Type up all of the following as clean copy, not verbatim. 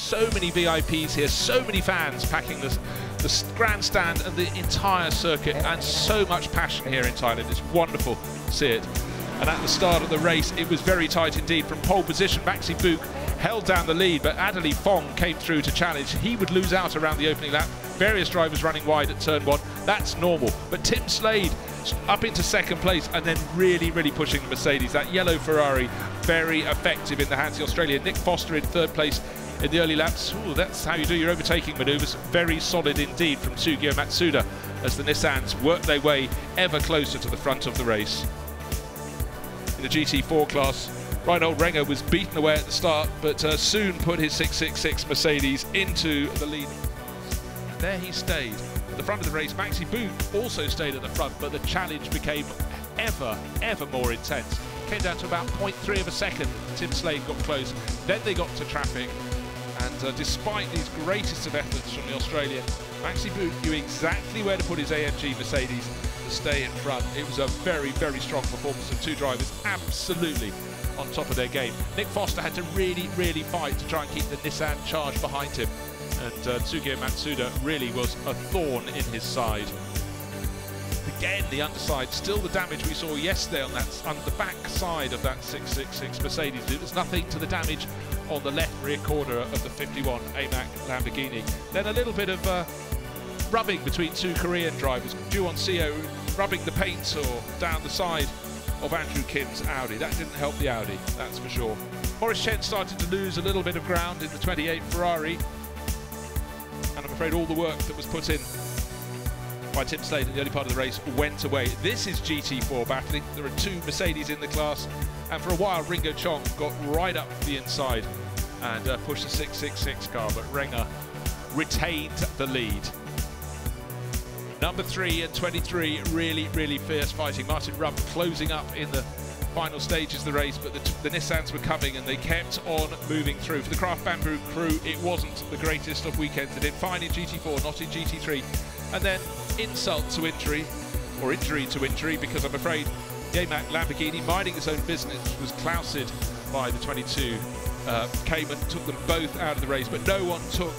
so many VIPs here, so many fans packing the grandstand and the entire circuit, and so much passion here in Thailand. It's wonderful to see it. And at the start of the race, it was very tight indeed. From pole position, Maxi Book held down the lead, but Adderley Fong came through to challenge. He would lose out around the opening lap. Various drivers running wide at turn 1. That's normal. But Tim Slade up into second place, and then really pushing the Mercedes. That yellow Ferrari, very effective in the hands of the Australian. Nick Foster in third place in the early laps. Ooh, that's how you do your overtaking manoeuvres. Very solid indeed from Sugio Matsuda as the Nissans work their way ever closer to the front of the race. In the GT4 class, Reinhold Renger was beaten away at the start, but soon put his 666 Mercedes into the lead. And there he stayed. At the front of the race, Maxi Boot also stayed at the front, but the challenge became ever more intense. Came down to about 0.3 of a second. Tim Slade got close. Then they got to traffic. And despite these greatest of efforts from the Australian, Maxi Boot knew exactly where to put his AMG Mercedes to stay in front. It was a very strong performance of two drivers, absolutely on top of their game. Nick Foster had to really fight to try and keep the Nissan charge behind him, and Sugio Matsuda really was a thorn in his side. Again, the underside, still the damage we saw yesterday on that, on the back side of that 666 Mercedes. There's nothing to the damage on the left rear corner of the 51 AMAC Lamborghini. Then a little bit of rubbing between two Korean drivers. Juwon Seo rubbing the paint or down the side of Andrew Kim's Audi. That didn't help the Audi, that's for sure. Maurice Chen started to lose a little bit of ground in the 28 Ferrari, and I'm afraid all the work that was put in by Tim Slade in the early part of the race went away. This is GT4 battling. There are two Mercedes in the class, and for a while Ringo Chong got right up the inside and pushed the 666 car, but Renger retained the lead. Number 3 and 23, really fierce fighting. Martin Rump closing up in the final stages of the race, but the Nissans were coming and they kept on moving through. For the Craft Bamboo crew, it wasn't the greatest of weekends. They did fine in GT4, not in GT3. And then insult to injury, or injury to injury, because I'm afraid the AMAC Lamborghini, minding its own business, was cloused by the 22 Cayman, took them both out of the race, but no one took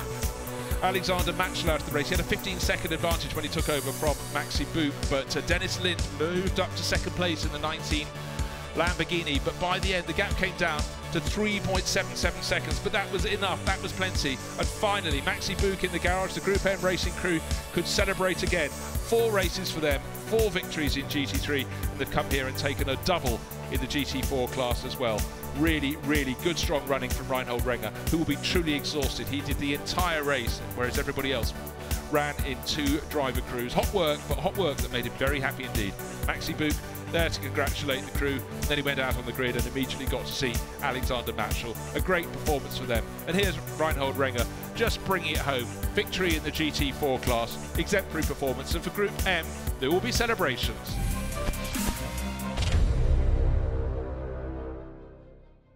Alexander Matchel out of the race. He had a 15-second advantage when he took over from Maxi Boot, but Dennis Lind moved up to second place in the 19 Lamborghini, but by the end the gap came down to 3.77 seconds, but that was enough, that was plenty. And finally Maxi Boot in the garage, the Group M racing crew could celebrate again. 4 races for them, 4 victories in GT3, and they've come here and taken a double in the GT4 class as well. Really good strong running from Reinhold Renger, who will be truly exhausted. He did the entire race, whereas everybody else ran in 2 driver crews. Hot work, but hot work that made him very happy indeed. Maxi Boot there to congratulate the crew. Then he went out on the grid and immediately got to see Alexander Matchel. A great performance for them. And here's Reinhold Renger just bringing it home. Victory in the GT4 class, exemplary performance. And for Group M, there will be celebrations.